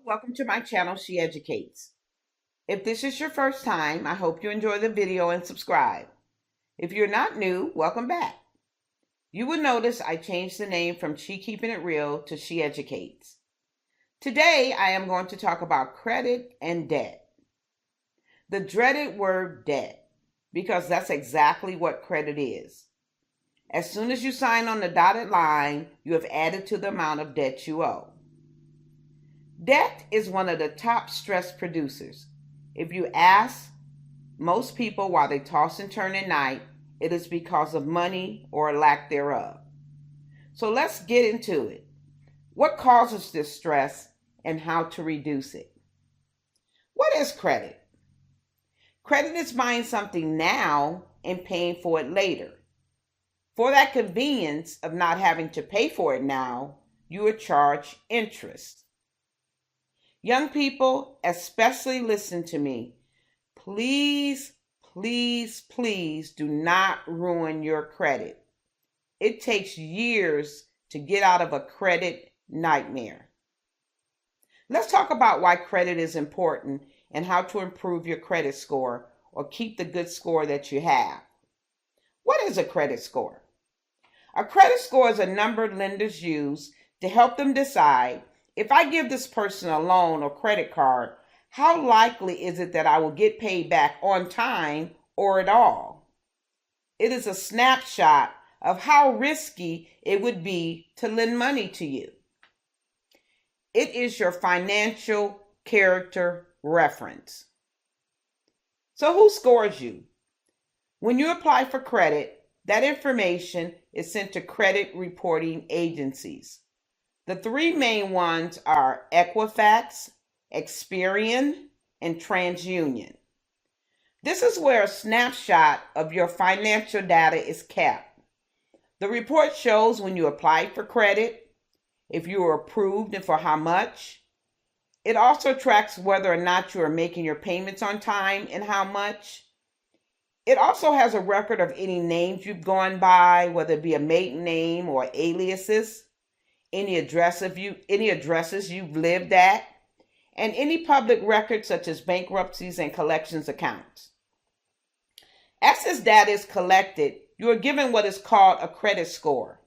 Welcome to my channel, She Educates. If this is your first time, I hope you enjoy the video and subscribe. If you're not new, welcome back. You will notice I changed the name from She Keeping It Real to She Educates. Today, I am going to talk about credit and debt. The dreaded word debt, because that's exactly what credit is. As soon as you sign on the dotted line, you have added to the amount of debt you owe. Debt is one of the top stress producers. If you ask most people why they toss and turn at night, it is because of money or lack thereof. So let's get into it. What causes this stress and how to reduce it? What is credit? Credit is buying something now and paying for it later. For that convenience of not having to pay for it now, you are charged interest. Young people, especially listen to me. Please, please, please do not ruin your credit. It takes years to get out of a credit nightmare. Let's talk about why credit is important and how to improve your credit score or keep the good score that you have. What is a credit score? A credit score is a number lenders use to help them decide, if I give this person a loan or credit card, how likely is it that I will get paid back on time or at all? It is a snapshot of how risky it would be to lend money to you. It is your financial character reference. So who scores you? When you apply for credit, that information is sent to credit reporting agencies. The three main ones are Equifax, Experian, and TransUnion. This is where a snapshot of your financial data is kept. The report shows when you applied for credit, if you were approved and for how much. It also tracks whether or not you are making your payments on time and how much. It also has a record of any names you've gone by, whether it be a maiden name or aliases. Any addresses you've lived at, and any public records such as bankruptcies and collections accounts. As this data is collected, you are given what is called a credit score.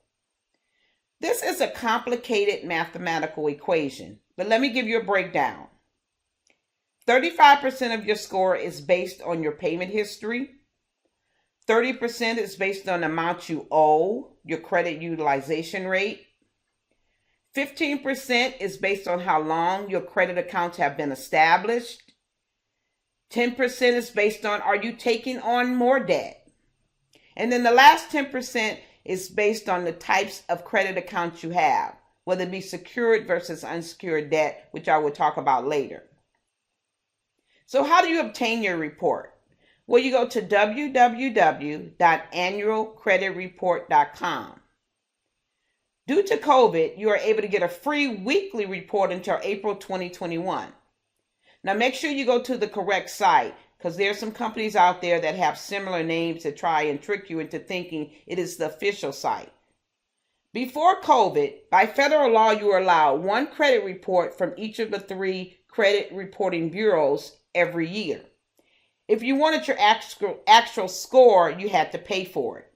This is a complicated mathematical equation, but let me give you a breakdown. 35% of your score is based on your payment history. 30% is based on the amount you owe, your credit utilization rate. 15% is based on how long your credit accounts have been established. 10% is based on, are you taking on more debt? And then the last 10% is based on the types of credit accounts you have, whether it be secured versus unsecured debt, which I will talk about later. So how do you obtain your report? Well, you go to www.annualcreditreport.com. Due to COVID, you are able to get a free weekly report until April 2021. Now make sure you go to the correct site, because there are some companies out there that have similar names that try and trick you into thinking it is the official site. Before COVID, by federal law, you were allowed one credit report from each of the three credit reporting bureaus every year. If you wanted your actual score, you had to pay for it.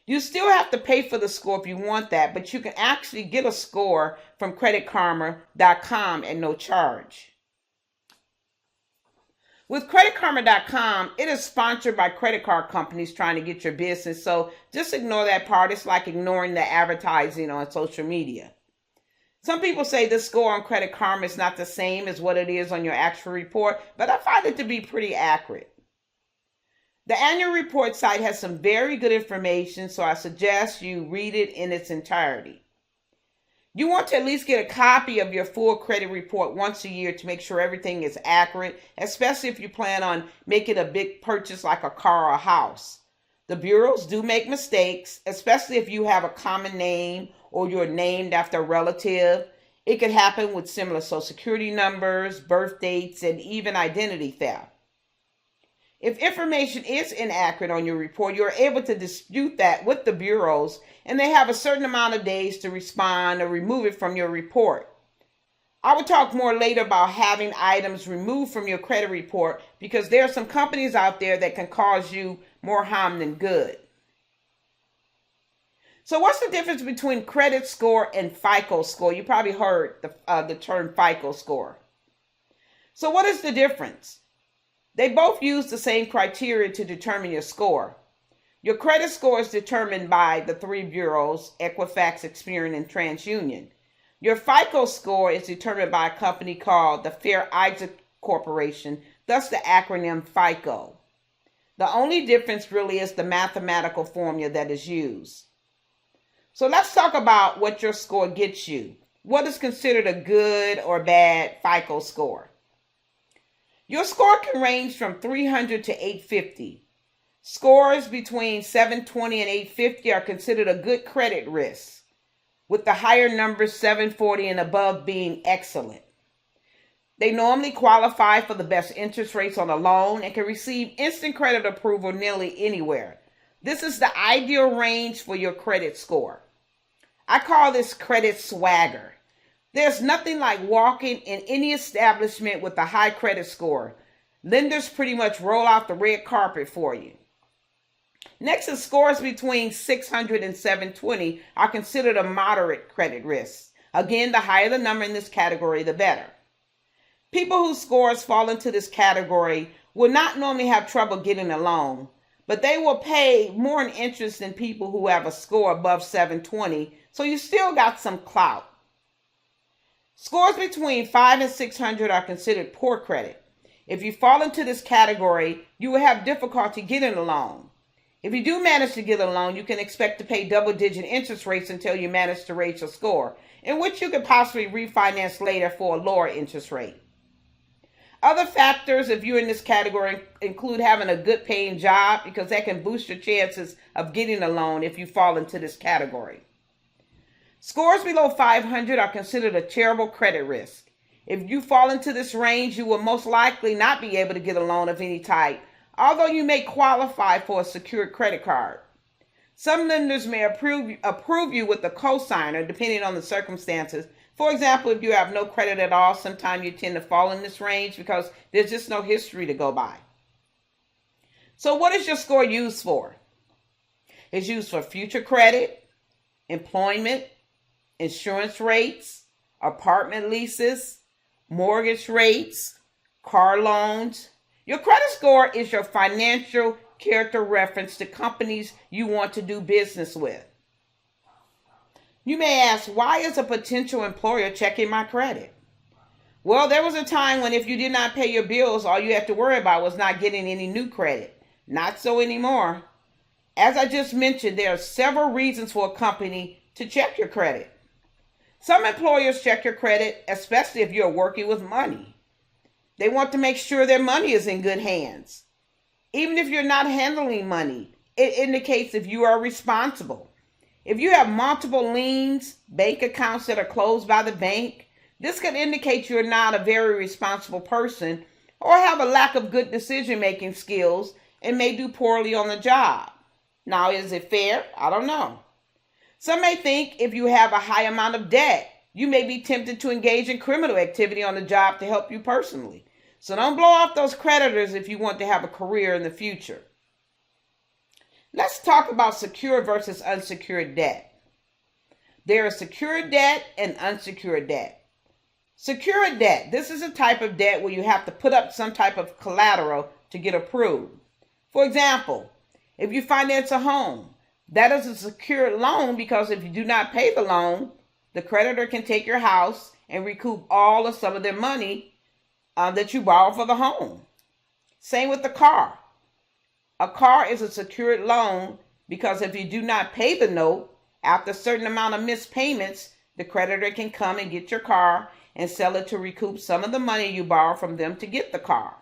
You still have to pay for the score if you want that, but you can actually get a score from creditkarma.com at no charge. With creditkarma.com, it is sponsored by credit card companies trying to get your business, so just ignore that part. It's like ignoring the advertising on social media. Some people say the score on Credit Karma is not the same as what it is on your actual report, but I find it to be pretty accurate. The annual report site has some very good information, so I suggest you read it in its entirety. You want to at least get a copy of your full credit report once a year to make sure everything is accurate, especially if you plan on making a big purchase like a car or a house. The bureaus do make mistakes, especially if you have a common name or you're named after a relative. It could happen with similar social security numbers, birth dates, and even identity theft. If information is inaccurate on your report, you're able to dispute that with the bureaus, and they have a certain amount of days to respond or remove it from your report. I will talk more later about having items removed from your credit report because there are some companies out there that can cause you more harm than good. So what's the difference between credit score and FICO score? You probably heard the term FICO score. So what is the difference? They both use the same criteria to determine your score. Your credit score is determined by the three bureaus, Equifax, Experian, and TransUnion. Your FICO score is determined by a company called the Fair Isaac Corporation, thus the acronym FICO. The only difference really is the mathematical formula that is used. So let's talk about what your score gets you. What is considered a good or bad FICO score? Your score can range from 300 to 850. Scores between 720 and 850 are considered a good credit risk, with the higher numbers 740 and above being excellent. They normally qualify for the best interest rates on a loan and can receive instant credit approval nearly anywhere. This is the ideal range for your credit score. I call this credit swagger. There's nothing like walking in any establishment with a high credit score. Lenders pretty much roll out the red carpet for you. Next is scores between 600 and 720 are considered a moderate credit risk. Again, the higher the number in this category, the better. People whose scores fall into this category will not normally have trouble getting a loan, but they will pay more in interest than people who have a score above 720, so you still got some clout. Scores between 5 and 600 are considered poor credit. If you fall into this category, you will have difficulty getting a loan. If you do manage to get a loan, you can expect to pay double-digit interest rates until you manage to raise your score, in which you could possibly refinance later for a lower interest rate. Other factors, if you're in this category, include having a good paying job because that can boost your chances of getting a loan if you fall into this category. Scores below 500 are considered a terrible credit risk. If you fall into this range, you will most likely not be able to get a loan of any type, although you may qualify for a secured credit card. Some lenders may approve you with a cosigner depending on the circumstances. For example, if you have no credit at all, sometimes you tend to fall in this range because there's just no history to go by. So what is your score used for? It's used for future credit, employment, insurance rates, apartment leases, mortgage rates, car loans. Your credit score is your financial character reference to companies you want to do business with. You may ask, why is a potential employer checking my credit? Well, there was a time when if you did not pay your bills, all you had to worry about was not getting any new credit. Not so anymore. As I just mentioned, there are several reasons for a company to check your credit. Some employers check your credit, especially if you're working with money. They want to make sure their money is in good hands. Even if you're not handling money, it indicates if you are responsible. If you have multiple liens, bank accounts that are closed by the bank, this could indicate you're not a very responsible person or have a lack of good decision-making skills and may do poorly on the job. Now, is it fair? I don't know. Some may think if you have a high amount of debt, you may be tempted to engage in criminal activity on the job to help you personally. So don't blow off those creditors if you want to have a career in the future. Let's talk about secured versus unsecured debt. There is secured debt and unsecured debt. Secured debt, this is a type of debt where you have to put up some type of collateral to get approved. For example, if you finance a home, that is a secured loan because if you do not pay the loan, the creditor can take your house and recoup all or some of their money that you borrow for the home. Same with the car. A car is a secured loan because if you do not pay the note, after a certain amount of missed payments, the creditor can come and get your car and sell it to recoup some of the money you borrow from them to get the car.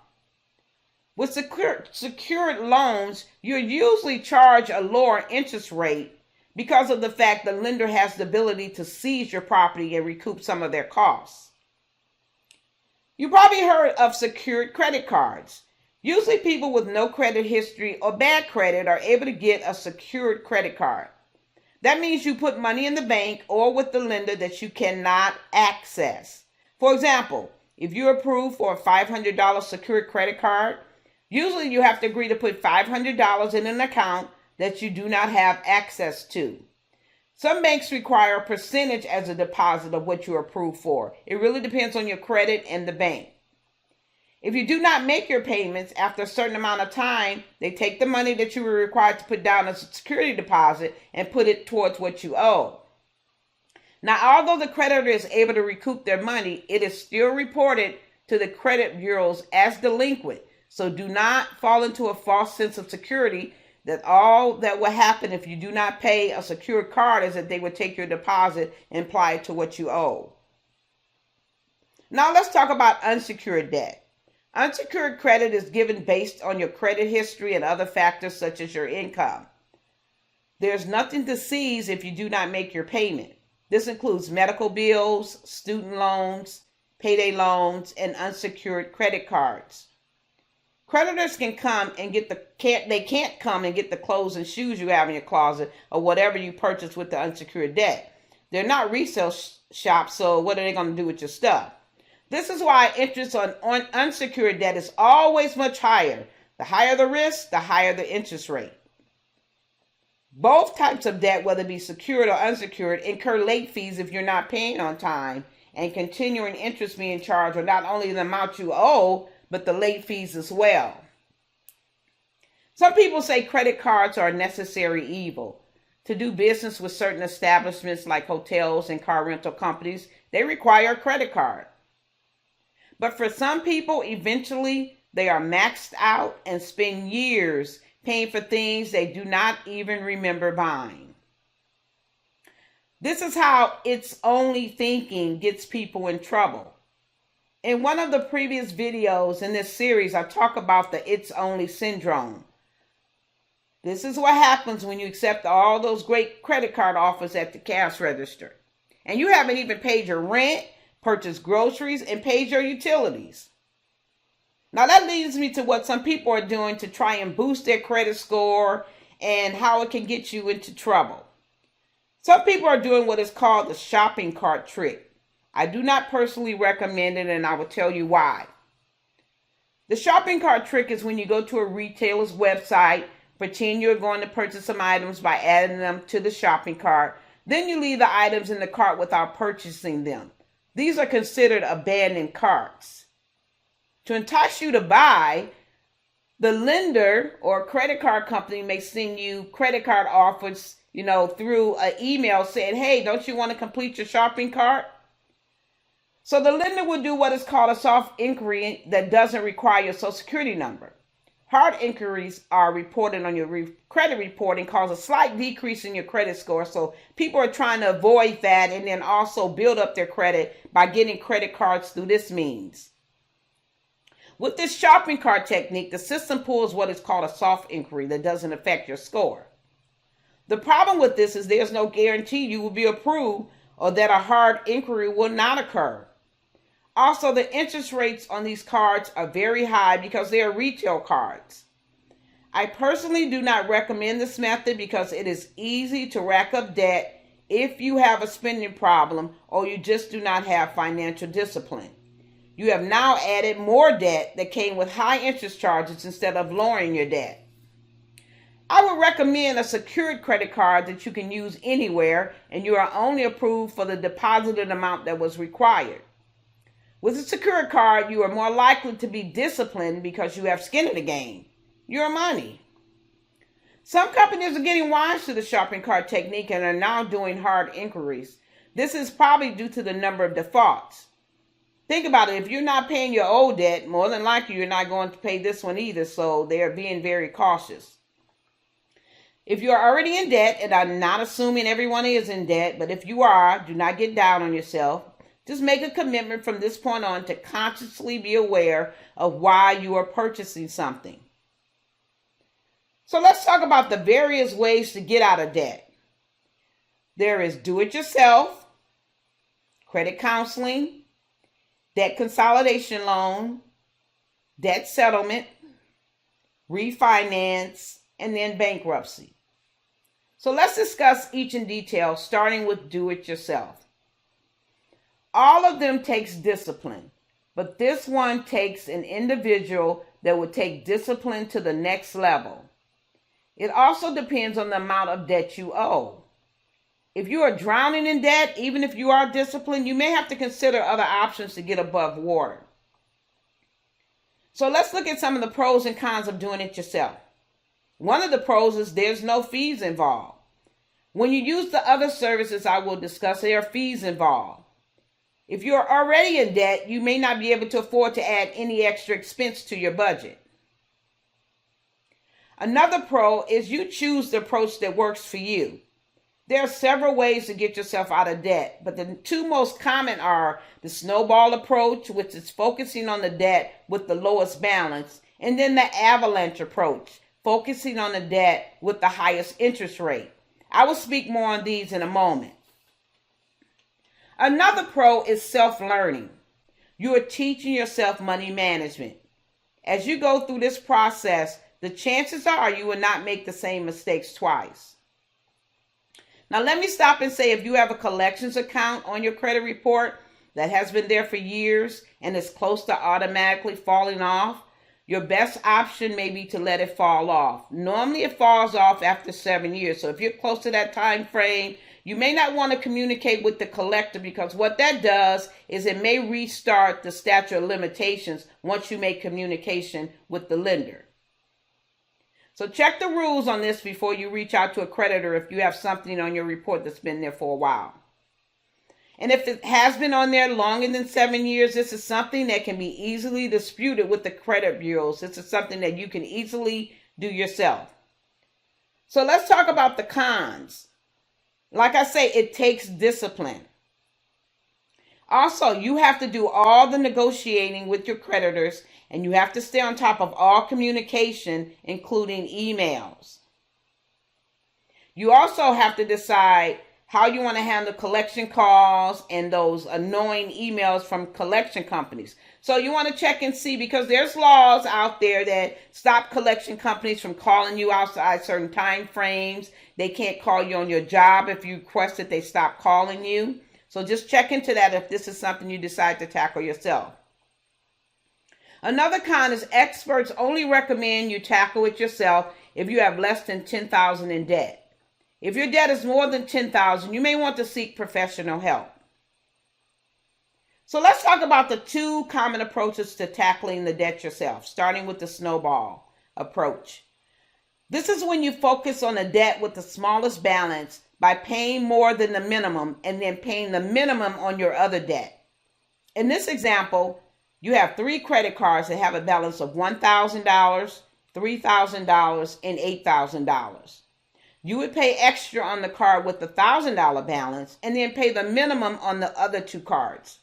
With secured loans, you usually charge a lower interest rate because of the fact the lender has the ability to seize your property and recoup some of their costs. You probably heard of secured credit cards. Usually people with no credit history or bad credit are able to get a secured credit card. That means you put money in the bank or with the lender that you cannot access. For example, if you're approved for a $500 secured credit card, usually you have to agree to put $500 in an account that you do not have access to. Some banks require a percentage as a deposit of what you're approved for. It really depends on your credit and the bank. If you do not make your payments after a certain amount of time, they take the money that you were required to put down as a security deposit and put it towards what you owe. Now, although the creditor is able to recoup their money, it is still reported to the credit bureaus as delinquent. So do not fall into a false sense of security that all that will happen if you do not pay a secured card is that they would take your deposit and apply it to what you owe. Now let's talk about unsecured debt. Unsecured credit is given based on your credit history and other factors such as your income. There's nothing to seize if you do not make your payment. This includes medical bills, student loans, payday loans, and unsecured credit cards. Creditors can come and they can't come and get the clothes and shoes you have in your closet or whatever you purchased with the unsecured debt. They're not resale shops, so what are they going to do with your stuff? This is why interest on unsecured debt is always much higher. The higher the risk, the higher the interest rate. Both types of debt, whether it be secured or unsecured, incur late fees if you're not paying on time, and continuing interest being charged on not only the amount you owe, but the late fees as well. Some people say credit cards are a necessary evil. To do business with certain establishments like hotels and car rental companies, they require a credit card. But for some people, eventually they are maxed out and spend years paying for things they do not even remember buying. This is how it's only thinking gets people in trouble. In one of the previous videos in this series, I talk about the it's only syndrome. This is what happens when you accept all those great credit card offers at the cash register. And you haven't even paid your rent, purchased groceries, and paid your utilities. Now that leads me to what some people are doing to try and boost their credit score and how it can get you into trouble. Some people are doing what is called the shopping cart trick. I do not personally recommend it, and I will tell you why. The shopping cart trick is when you go to a retailer's website, pretend you're going to purchase some items by adding them to the shopping cart, then you leave the items in the cart without purchasing them. These are considered abandoned carts. To entice you to buy, the lender or credit card company may send you credit card offers, through an email saying, hey, don't you want to complete your shopping cart? So the lender will do what is called a soft inquiry that doesn't require your social security number. Hard inquiries are reported on your credit report and cause a slight decrease in your credit score. So people are trying to avoid that and then also build up their credit by getting credit cards through this means. With this shopping cart technique, the system pulls what is called a soft inquiry that doesn't affect your score. The problem with this is there's no guarantee you will be approved or that a hard inquiry will not occur. Also, the interest rates on these cards are very high because they are retail cards. I personally do not recommend this method because it is easy to rack up debt if you have a spending problem or you just do not have financial discipline. You have now added more debt that came with high interest charges instead of lowering your debt. I would recommend a secured credit card that you can use anywhere and you are only approved for the deposited amount that was required. With a secured card, you are more likely to be disciplined because you have skin in the game. Your money. Some companies are getting wise to the shopping cart technique and are now doing hard inquiries. This is probably due to the number of defaults. Think about it. If you're not paying your old debt, more than likely you're not going to pay this one either, so they are being very cautious. If you're already in debt, and I'm not assuming everyone is in debt, but if you are, do not get down on yourself. Just make a commitment from this point on to consciously be aware of why you are purchasing something. So let's talk about the various ways to get out of debt. There is do-it-yourself, credit counseling, debt consolidation loan, debt settlement, refinance, and then bankruptcy. So let's discuss each in detail, starting with do-it-yourself. All of them takes discipline, but this one takes an individual that would take discipline to the next level. It also depends on the amount of debt you owe. If you are drowning in debt, even if you are disciplined, you may have to consider other options to get above water. So let's look at some of the pros and cons of doing it yourself. One of the pros is there's no fees involved. When you use the other services I will discuss, there are fees involved. If you're already in debt, you may not be able to afford to add any extra expense to your budget. Another pro is you choose the approach that works for you. There are several ways to get yourself out of debt, but the two most common are the snowball approach, which is focusing on the debt with the lowest balance, and then the avalanche approach, focusing on the debt with the highest interest rate. I will speak more on these in a moment. Another pro is self-learning. You are teaching yourself money management. As you go through this process, the chances are you will not make the same mistakes twice. Now, let me stop and say, if you have a collections account on your credit report that has been there for years and is close to automatically falling off, your best option may be to let it fall off. Normally, it falls off after 7 years. So if you're close to that time frame, you may not want to communicate with the collector, because what that does is it may restart the statute of limitations once you make communication with the lender. So check the rules on this before you reach out to a creditor if you have something on your report that's been there for a while. And if it has been on there longer than 7 years, this is something that can be easily disputed with the credit bureaus. This is something that you can easily do yourself. So let's talk about the cons. Like I say, it takes discipline. Also, you have to do all the negotiating with your creditors, and you have to stay on top of all communication, including emails. You also have to decide how you want to handle collection calls and those annoying emails from collection companies. So you want to check and see, because there's laws out there that stop collection companies from calling you outside certain time frames. They can't call you on your job if you request that they stop calling you. So just check into that if this is something you decide to tackle yourself. Another con is experts only recommend you tackle it yourself if you have less than $10,000 in debt. If your debt is more than $10,000, you may want to seek professional help. So let's talk about the two common approaches to tackling the debt yourself, starting with the snowball approach. This is when you focus on the debt with the smallest balance by paying more than the minimum and then paying the minimum on your other debt. In this example, you have 3 credit cards that have a balance of $1,000, $3,000, and $8,000. You would pay extra on the card with the $1,000 balance and then pay the minimum on the other 2 cards.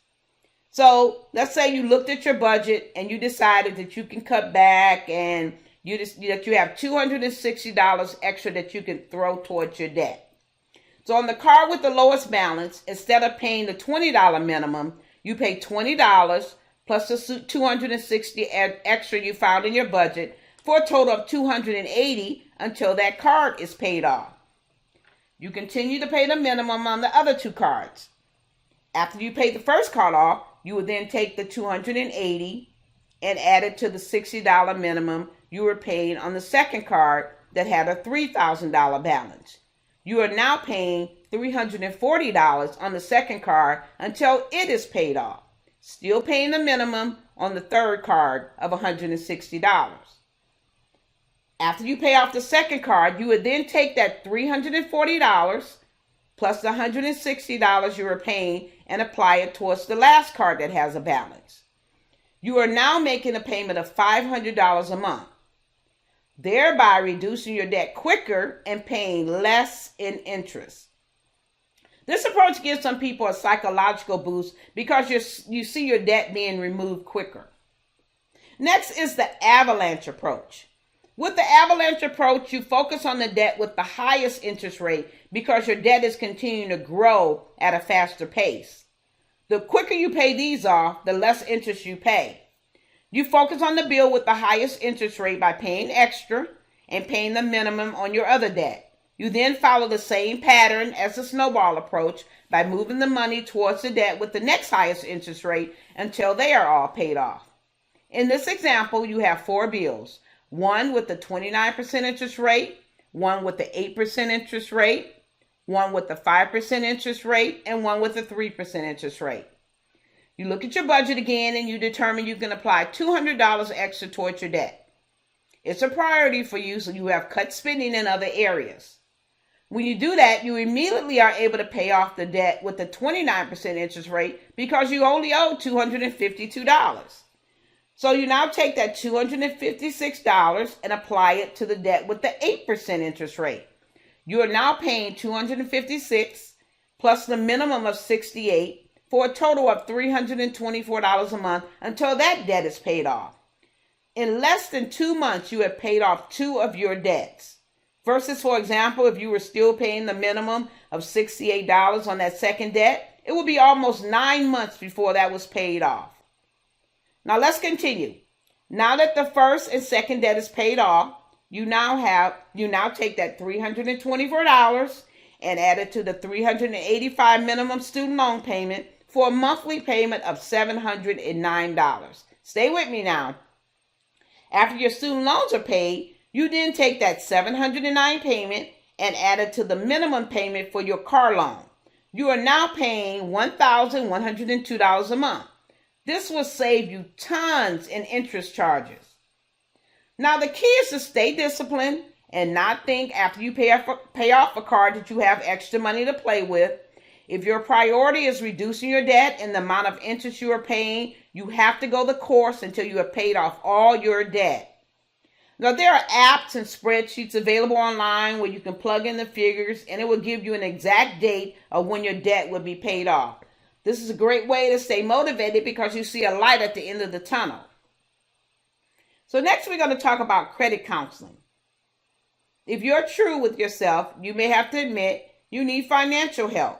So let's say you looked at your budget and you decided that you can cut back and that you have $260 extra that you can throw towards your debt. So on the card with the lowest balance, instead of paying the $20 minimum, you pay $20 plus the $260 extra you found in your budget for a total of $280 until that card is paid off. You continue to pay the minimum on the other 2 cards. After you pay the first card off, you will then take the $280 and add it to the $60 minimum you were paying on the second card that had a $3,000 balance. You are now paying $340 on the second card until it is paid off, still paying the minimum on the third card of $160. After you pay off the second card, you would then take that $340 plus the $160 you were paying and apply it towards the last card that has a balance. You are now making a payment of $500 a month, thereby reducing your debt quicker and paying less in interest. This approach gives some people a psychological boost because you see your debt being removed quicker. Next is the avalanche approach. With the avalanche approach, you focus on the debt with the highest interest rate because your debt is continuing to grow at a faster pace. The quicker you pay these off, the less interest you pay. You focus on the bill with the highest interest rate by paying extra and paying the minimum on your other debt. You then follow the same pattern as the snowball approach by moving the money towards the debt with the next highest interest rate until they are all paid off. In this example, you have 4 bills, one with the 29% interest rate, one with the 8% interest rate, one with the 5% interest rate, and one with the 3% interest rate. You look at your budget again and you determine you can apply $200 extra towards your debt. It's a priority for you, so you have cut spending in other areas. When you do that, you immediately are able to pay off the debt with the 29% interest rate because you only owe $252. So you now take that $256 and apply it to the debt with the 8% interest rate. You are now paying $256 plus the minimum of $68 for a total of $324 a month until that debt is paid off. In less than 2 months, you have paid off 2 of your debts. Versus, for example, if you were still paying the minimum of $68 on that second debt, it would be almost 9 months before that was paid off. Now let's continue. Now that the first and second debt is paid off, you now take that $324 and add it to the $385 minimum student loan payment for a monthly payment of $709. Stay with me now. After your student loans are paid, you then take that $709 payment and add it to the minimum payment for your car loan. You are now paying $1,102 a month. This will save you tons in interest charges. Now the key is to stay disciplined and not think after you pay off a card that you have extra money to play with. If your priority is reducing your debt and the amount of interest you are paying, you have to go the course until you have paid off all your debt. Now, there are apps and spreadsheets available online where you can plug in the figures and it will give you an exact date of when your debt will be paid off. This is a great way to stay motivated because you see a light at the end of the tunnel. So next we're going to talk about credit counseling. If you're true with yourself, you may have to admit you need financial help.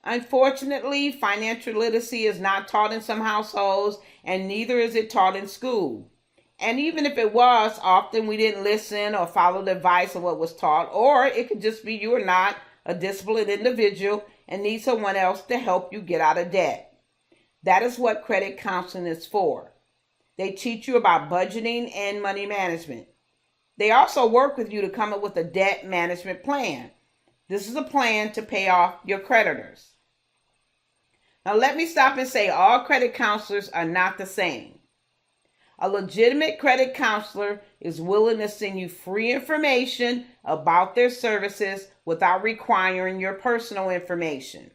Unfortunately, financial literacy is not taught in some households and neither is it taught in school. And even if it was, often we didn't listen or follow the advice of what was taught, or it could just be you are not a disciplined individual and need someone else to help you get out of debt. That is what credit counseling is for. They teach you about budgeting and money management. They also work with you to come up with a debt management plan. This is a plan to pay off your creditors. Now let me stop and say all credit counselors are not the same. A legitimate credit counselor is willing to send you free information about their services without requiring your personal information.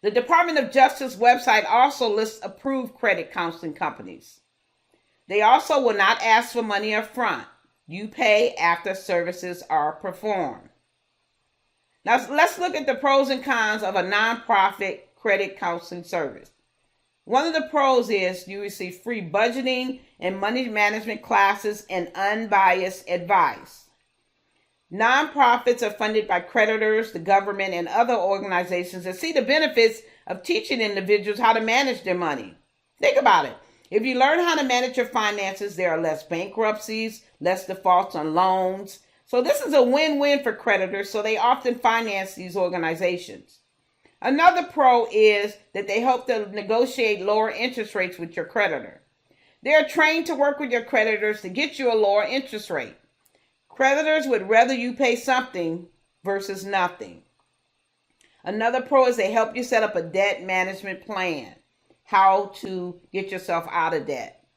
The Department of Justice website also lists approved credit counseling companies. They also will not ask for money up front. You pay after services are performed. Now let's look at the pros and cons of a nonprofit credit counseling service. One of the pros is you receive free budgeting and money management classes and unbiased advice. Nonprofits are funded by creditors, the government, and other organizations that see the benefits of teaching individuals how to manage their money. Think about it. If you learn how to manage your finances, there are less bankruptcies, less defaults on loans. So this is a win-win for creditors, so they often finance these organizations. Another pro is that they help to negotiate lower interest rates with your creditor. They are trained to work with your creditors to get you a lower interest rate. Creditors would rather you pay something versus nothing. Another pro is they help you set up a debt management plan, how to get yourself out of debt.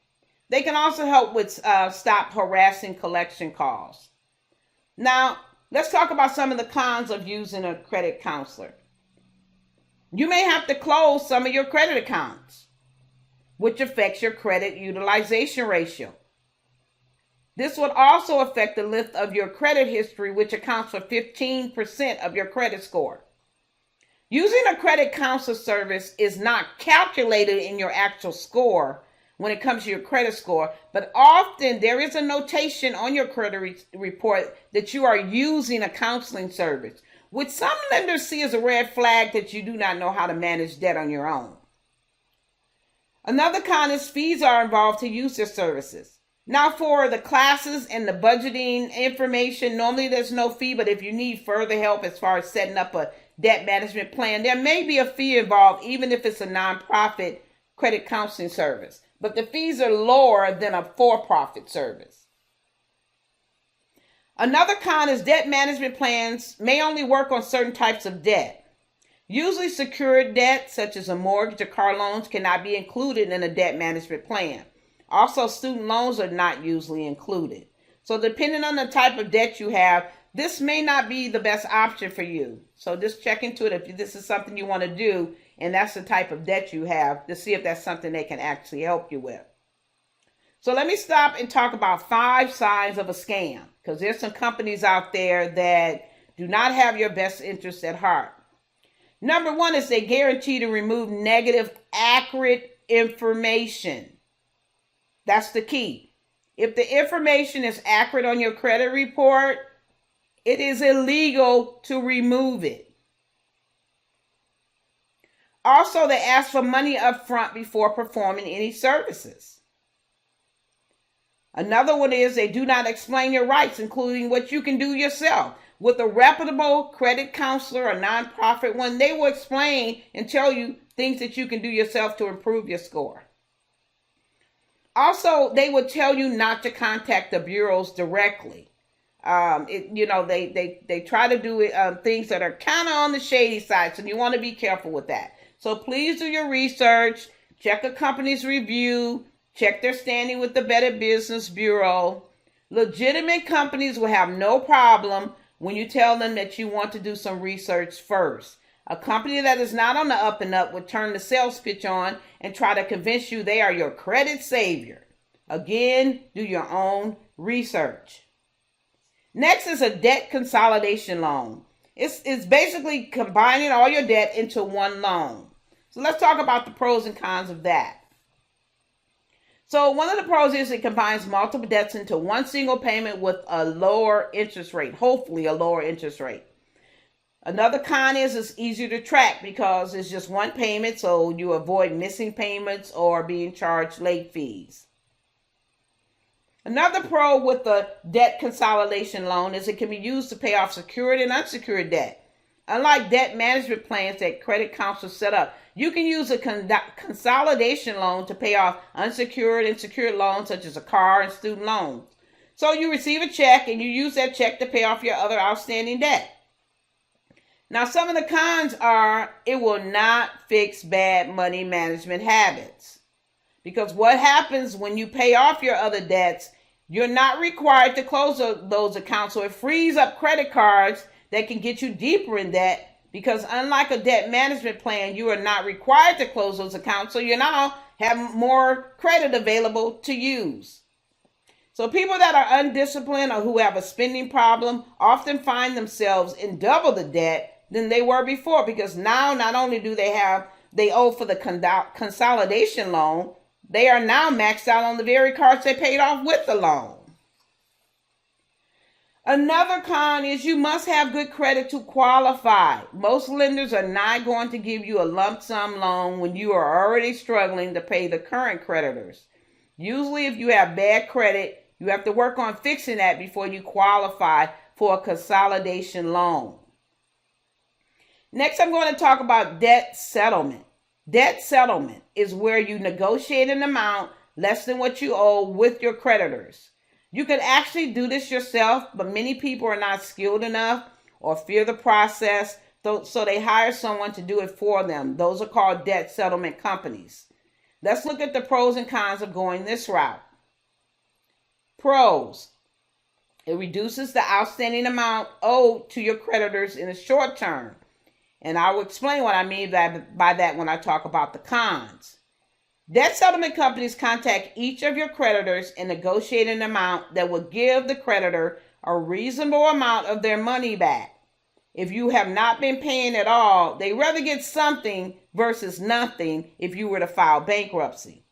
They can also help with stop harassing collection calls. Now, let's talk about some of the cons of using a credit counselor. You may have to close some of your credit accounts, which affects your credit utilization ratio. This would also affect the length of your credit history, which accounts for 15% of your credit score. Using a credit counselor service is not calculated in your actual score when it comes to your credit score, but often there is a notation on your credit report that you are using a counseling service, which some lenders see as a red flag that you do not know how to manage debt on your own. Another con is fees are involved to use their services. Now for the classes and the budgeting information, normally there's no fee, but if you need further help as far as setting up a debt management plan, there may be a fee involved, even if it's a nonprofit credit counseling service. But the fees are lower than a for-profit service. Another con is debt management plans may only work on certain types of debt. Usually secured debt, such as a mortgage or car loans, cannot be included in a debt management plan. Also, student loans are not usually included. So depending on the type of debt you have, this may not be the best option for you. So just check into it if this is something you want to do and that's the type of debt you have, to see if that's something they can actually help you with. So let me stop and talk about 5 signs of a scam, because there's some companies out there that do not have your best interest at heart. Number 1 is they guarantee to remove negative, accurate information. That's the key. If the information is accurate on your credit report, it is illegal to remove it. Also, they ask for money up front before performing any services. Another one is they do not explain your rights, including what you can do yourself. With a reputable credit counselor, a nonprofit one, they will explain and tell you things that you can do yourself to improve your score. Also, they will tell you not to contact the bureaus directly. They try to do things that are kind of on the shady side, so you want to be careful with that. So please do your research, check a company's review, check their standing with the Better Business Bureau. Legitimate companies will have no problem when you tell them that you want to do some research first. A company that is not on the up and up would turn the sales pitch on and try to convince you they are your credit savior. Again, do your own research. Next is a debt consolidation loan. It's basically combining all your debt into one loan. So let's talk about the pros and cons of that. So one of the pros is it combines multiple debts into one single payment with a lower interest rate, hopefully a lower interest rate. Another con is it's easier to track because it's just one payment, so you avoid missing payments or being charged late fees. Another pro with the debt consolidation loan is it can be used to pay off secured and unsecured debt. Unlike debt management plans that credit counselors set up, you can use a consolidation loan to pay off unsecured and secured loans such as a car and student loans. So you receive a check and you use that check to pay off your other outstanding debt. Now, some of the cons are it will not fix bad money management habits. Because what happens when you pay off your other debts, you're not required to close those accounts. So it frees up credit cards that can get you deeper in debt, because unlike a debt management plan, you are not required to close those accounts. So you now have more credit available to use. So people that are undisciplined or who have a spending problem often find themselves in double the debt than they were before, because now not only do they owe for the consolidation loan, they are now maxed out on the very cards they paid off with the loan. Another con is you must have good credit to qualify. Most lenders are not going to give you a lump sum loan when you are already struggling to pay the current creditors. Usually, if you have bad credit, you have to work on fixing that before you qualify for a consolidation loan. Next, I'm going to talk about debt settlement. Debt settlement is where you negotiate an amount less than what you owe with your creditors. You can actually do this yourself, but many people are not skilled enough or fear the process, so they hire someone to do it for them. Those are called debt settlement companies. Let's look at the pros and cons of going this route. Pros: it reduces the outstanding amount owed to your creditors in the short term. And I will explain what I mean by that when I talk about the cons. Debt settlement companies contact each of your creditors and negotiate an amount that will give the creditor a reasonable amount of their money back. If you have not been paying at all, they rather get something versus nothing if you were to file bankruptcy.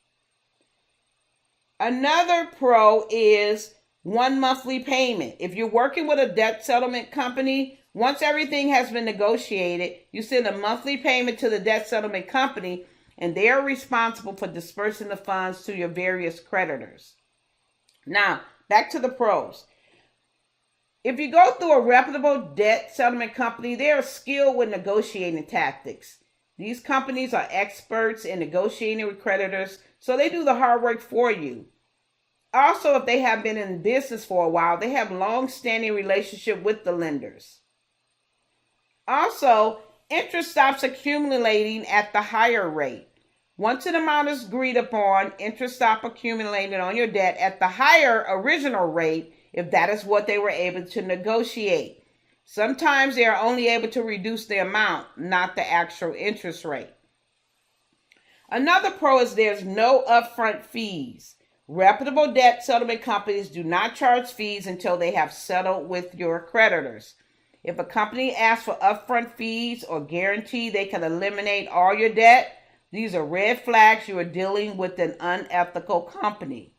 Another pro is one monthly payment. If you're working with a debt settlement company, once everything has been negotiated, you send a monthly payment to the debt settlement company, and they are responsible for dispersing the funds to your various creditors. Now, back to the pros. If you go through a reputable debt settlement company, they are skilled with negotiating tactics. These companies are experts in negotiating with creditors, so they do the hard work for you. Also, if they have been in business for a while, they have long-standing relationship with the lenders. Also, interest stops accumulating at the higher rate. Once an amount is agreed upon, interest stops accumulating on your debt at the higher original rate if that is what they were able to negotiate. Sometimes they are only able to reduce the amount, not the actual interest rate. Another pro is there's no upfront fees. Reputable debt settlement companies do not charge fees until they have settled with your creditors. If a company asks for upfront fees or guarantee they can eliminate all your debt, these are red flags you are dealing with an unethical company.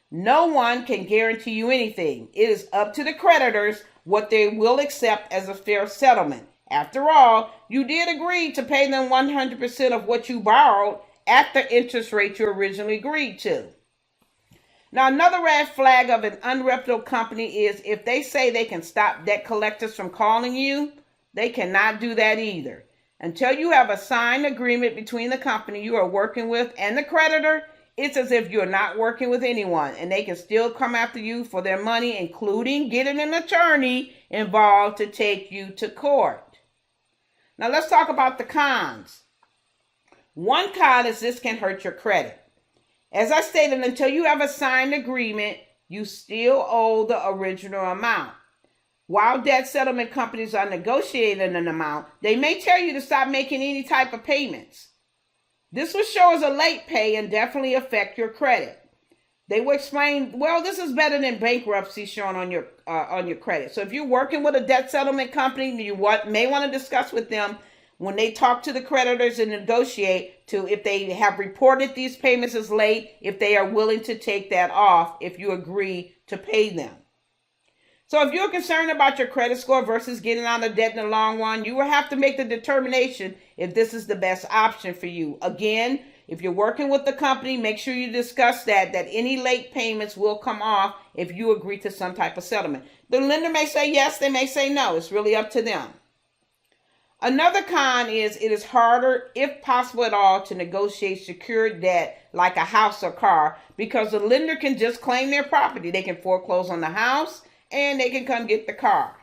No one can guarantee you anything. It is up to the creditors what they will accept as a fair settlement. After all, you did agree to pay them 100% of what you borrowed at the interest rate you originally agreed to. Now, another red flag of an unreputable company is if they say they can stop debt collectors from calling you, they cannot do that either. Until you have a signed agreement between the company you are working with and the creditor, it's as if you're not working with anyone, and they can still come after you for their money, including getting an attorney involved to take you to court. Now, let's talk about the cons. One con is this can hurt your credit. As I stated, until you have a signed agreement, you still owe the original amount. While debt settlement companies are negotiating an amount, they may tell you to stop making any type of payments. This will show as a late pay and definitely affect your credit. They will explain, well, this is better than bankruptcy shown on your credit. So if you're working with a debt settlement company, you may want to discuss with them when they talk to the creditors and negotiate to if they have reported these payments as late, if they are willing to take that off if you agree to pay them. So if you're concerned about your credit score versus getting out of debt in the long run, you will have to make the determination if this is the best option for you. Again, if you're working with the company, make sure you discuss that any late payments will come off if you agree to some type of settlement. The lender may say yes, they may say no. It's really up to them. Another con is it is harder, if possible at all, to negotiate secured debt like a house or car because the lender can just claim their property. They can foreclose on the house and they can come get the car.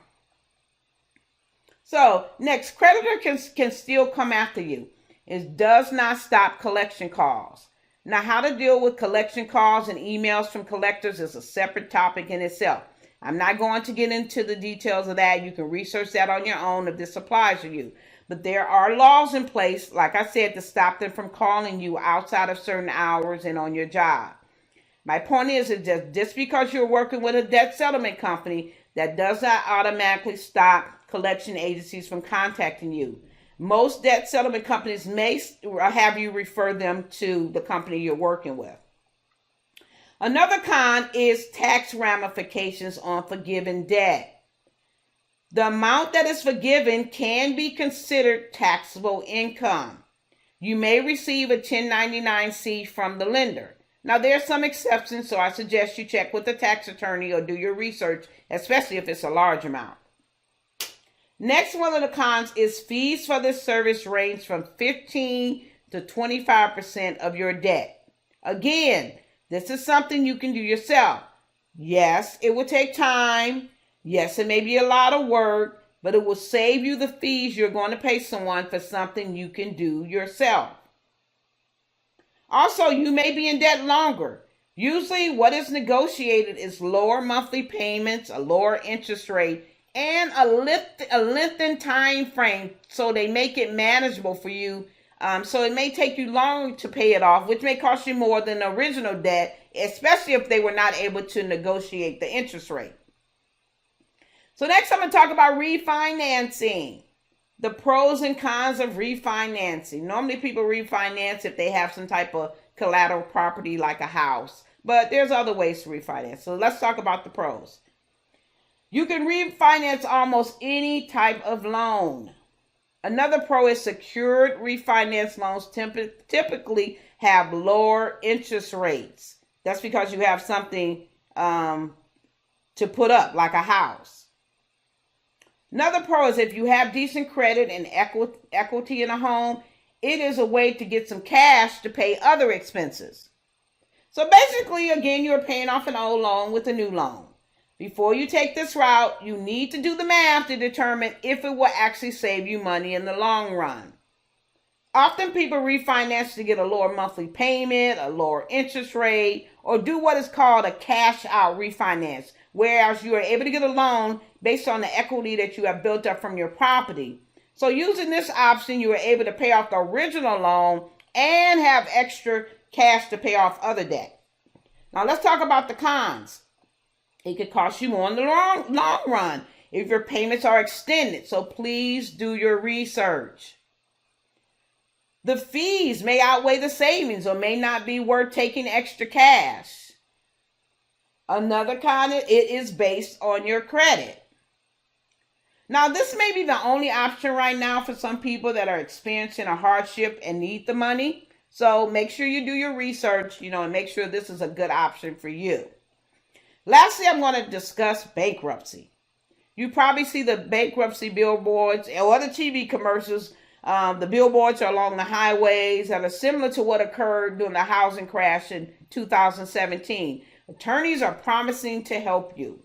So next, creditor can still come after you. It does not stop collection calls. Now, how to deal with collection calls and emails from collectors is a separate topic in itself. I'm not going to get into the details of that. You can research that on your own if this applies to you. But there are laws in place, like I said, to stop them from calling you outside of certain hours and on your job. My point is that just because you're working with a debt settlement company, that does not automatically stop collection agencies from contacting you. Most debt settlement companies may have you refer them to the company you're working with. Another con is tax ramifications on forgiven debt. The amount that is forgiven can be considered taxable income. You may receive a 1099-C from the lender. Now, there are some exceptions, so I suggest you check with a tax attorney or do your research, especially if it's a large amount. Next, one of the cons is fees for this service range from 15 to 25% of your debt. Again, this is something you can do yourself. Yes, it will take time. Yes, it may be a lot of work, but it will save you the fees you're going to pay someone for something you can do yourself. Also, you may be in debt longer. Usually what is negotiated is lower monthly payments, a lower interest rate, and a lengthened time frame so they make it manageable for you. So it may take you longer to pay it off, which may cost you more than the original debt, especially if they were not able to negotiate the interest rate. So next I'm going to talk about refinancing. The pros and cons of refinancing. Normally people refinance if they have some type of collateral property like a house, but there's other ways to refinance. So let's talk about the pros. You can refinance almost any type of loan. Another pro is secured refinance loans typically have lower interest rates. That's because you have something to put up, like a house. Another pro is if you have decent credit and equity in a home, it is a way to get some cash to pay other expenses. So basically, again, you're paying off an old loan with a new loan. Before you take this route, you need to do the math to determine if it will actually save you money in the long run. Often people refinance to get a lower monthly payment, a lower interest rate, or do what is called a cash out refinance, whereas you are able to get a loan based on the equity that you have built up from your property. So using this option, you are able to pay off the original loan and have extra cash to pay off other debt. Now let's talk about the cons. It could cost you more in the long run if your payments are extended, so please do your research. The fees may outweigh the savings or may not be worth taking extra cash. Another con, it is based on your credit. Now, this may be the only option right now for some people that are experiencing a hardship and need the money. So make sure you do your research, and make sure this is a good option for you. Lastly, I'm going to discuss bankruptcy. You probably see the bankruptcy billboards or the TV commercials. The billboards are along the highways that are similar to what occurred during the housing crash in 2017. Attorneys are promising to help you.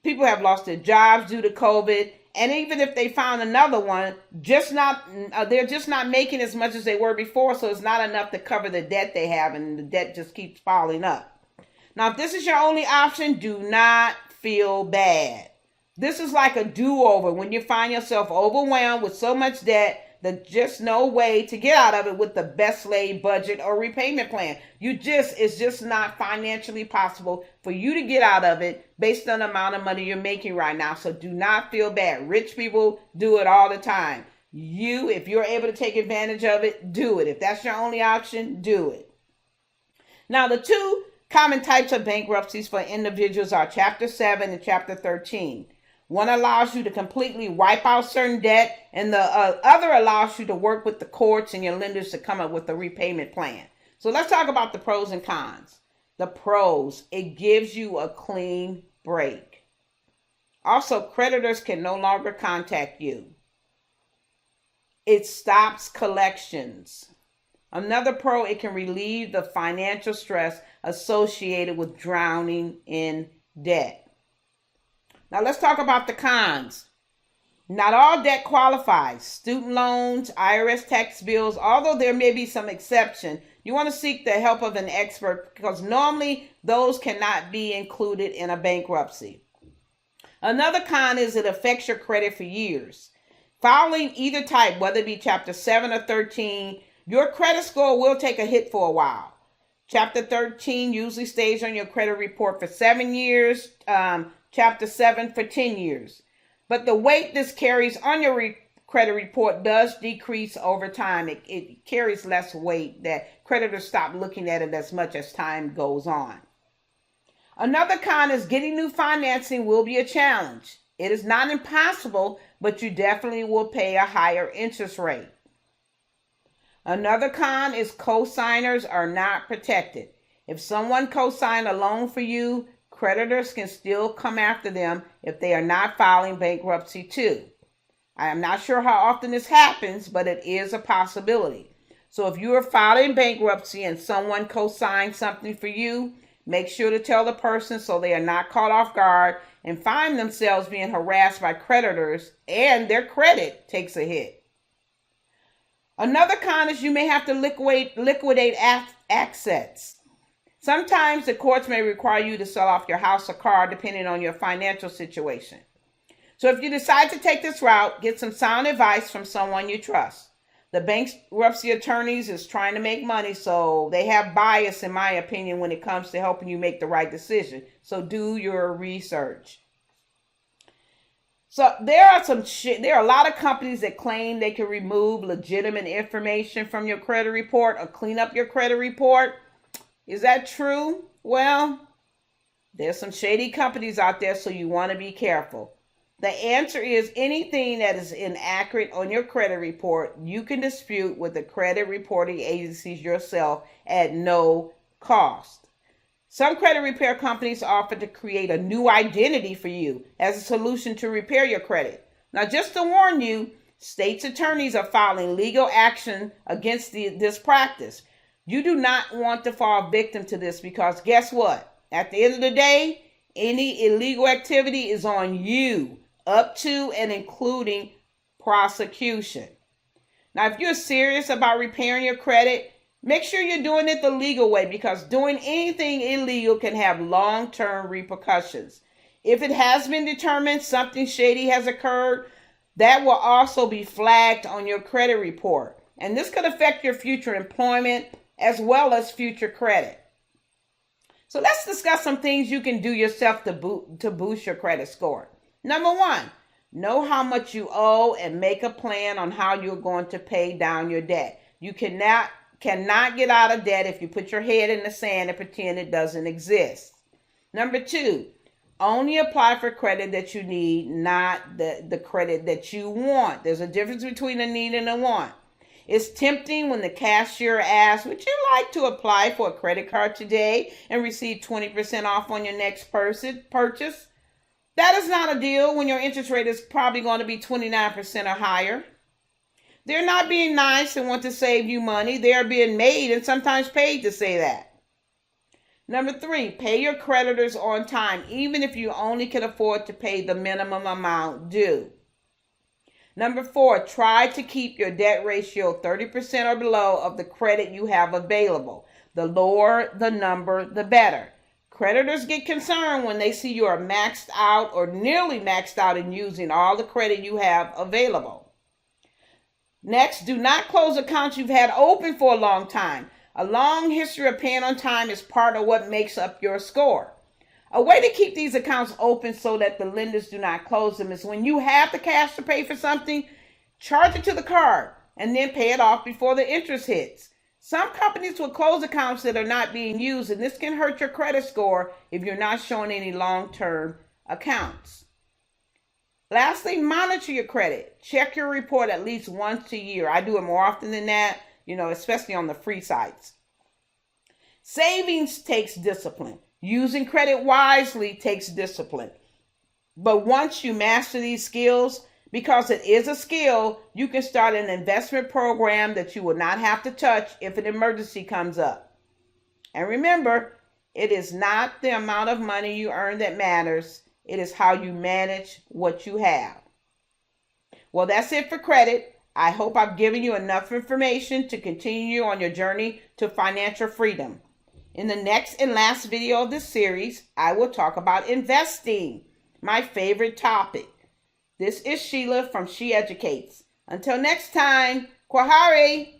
People have lost their jobs due to COVID, and even if they found another one, they're just not making as much as they were before, so it's not enough to cover the debt they have, and the debt just keeps piling up. Now, if this is your only option, do not feel bad. This is like a do-over when you find yourself overwhelmed with so much debt. There's just no way to get out of it with the best laid budget or repayment plan. It's just not financially possible for you to get out of it based on the amount of money you're making right now. So do not feel bad. Rich people do it all the time. If you're able to take advantage of it, do it. If that's your only option, do it. Now, the two common types of bankruptcies for individuals are Chapter 7 and Chapter 13. One allows you to completely wipe out certain debt, and the other allows you to work with the courts and your lenders to come up with a repayment plan. So let's talk about the pros and cons. The pros, it gives you a clean break. Also, creditors can no longer contact you. It stops collections. Another pro, it can relieve the financial stress associated with drowning in debt. Now let's talk about the cons. Not all debt qualifies. Student loans, IRS tax bills, although there may be some exception, you want to seek the help of an expert because normally those cannot be included in a bankruptcy. Another con is it affects your credit for years. Following either type, whether it be Chapter 7 or 13, your credit score will take a hit for a while. Chapter 13 usually stays on your credit report for 7 years. Chapter 7 for 10 years. But the weight this carries on your credit report does decrease over time. It carries less weight, that creditors stop looking at it as much as time goes on. Another con is getting new financing will be a challenge. It is not impossible, but you definitely will pay a higher interest rate. Another con is co-signers are not protected. If someone co-signed a loan for you, creditors can still come after them if they are not filing bankruptcy too. I am not sure how often this happens, but it is a possibility. So if you are filing bankruptcy and someone co-signed something for you, make sure to tell the person so they are not caught off guard and find themselves being harassed by creditors and their credit takes a hit. Another con is you may have to liquidate assets. Sometimes the courts may require you to sell off your house or car depending on your financial situation. So if you decide to take this route, get some sound advice from someone you trust. The bankruptcy attorneys is trying to make money, so they have bias, in my opinion, when it comes to helping you make the right decision. So do your research. So there are a lot of companies that claim they can remove legitimate information from your credit report or clean up your credit report. Is that true? Well, there's some shady companies out there, so you want to be careful. The answer is anything that is inaccurate on your credit report, you can dispute with the credit reporting agencies yourself at no cost. Some credit repair companies offer to create a new identity for you as a solution to repair your credit. Now, just to warn you, states' attorneys are filing legal action against this practice. You do not want to fall victim to this because guess what? At the end of the day, any illegal activity is on you, up to and including prosecution. Now, if you're serious about repairing your credit, make sure you're doing it the legal way because doing anything illegal can have long-term repercussions. If it has been determined something shady has occurred, that will also be flagged on your credit report. And this could affect your future employment as well as future credit. So let's discuss some things you can do yourself to boost your credit score. Number one, know how much you owe and make a plan on how you're going to pay down your debt. You cannot get out of debt if you put your head in the sand and pretend it doesn't exist. Number two, only apply for credit that you need, not the credit that you want. There's a difference between a need and a want. It's tempting when the cashier asks, would you like to apply for a credit card today and receive 20% off on your next purchase? That is not a deal when your interest rate is probably going to be 29% or higher. They're not being nice and want to save you money. They are being made and sometimes paid to say that. Number three, pay your creditors on time, even if you only can afford to pay the minimum amount due. Number four, try to keep your debt ratio 30% or below of the credit you have available. The lower the number, the better. Creditors get concerned when they see you are maxed out or nearly maxed out in using all the credit you have available. Next, do not close accounts you've had open for a long time. A long history of paying on time is part of what makes up your score. A way to keep these accounts open so that the lenders do not close them is when you have the cash to pay for something, charge it to the card and then pay it off before the interest hits. Some companies will close accounts that are not being used, and this can hurt your credit score if you're not showing any long-term accounts. Lastly, monitor your credit. Check your report at least once a year. I do it more often than that, especially on the free sites. Savings takes discipline. Using credit wisely takes discipline. But once you master these skills, because it is a skill, you can start an investment program that you will not have to touch if an emergency comes up. And remember, it is not the amount of money you earn that matters. It is how you manage what you have. Well, that's it for credit. I hope I've given you enough information to continue on your journey to financial freedom. In the next and last video of this series, I will talk about investing, my favorite topic. This is Sheila from She Educates. Until next time, Kwahari.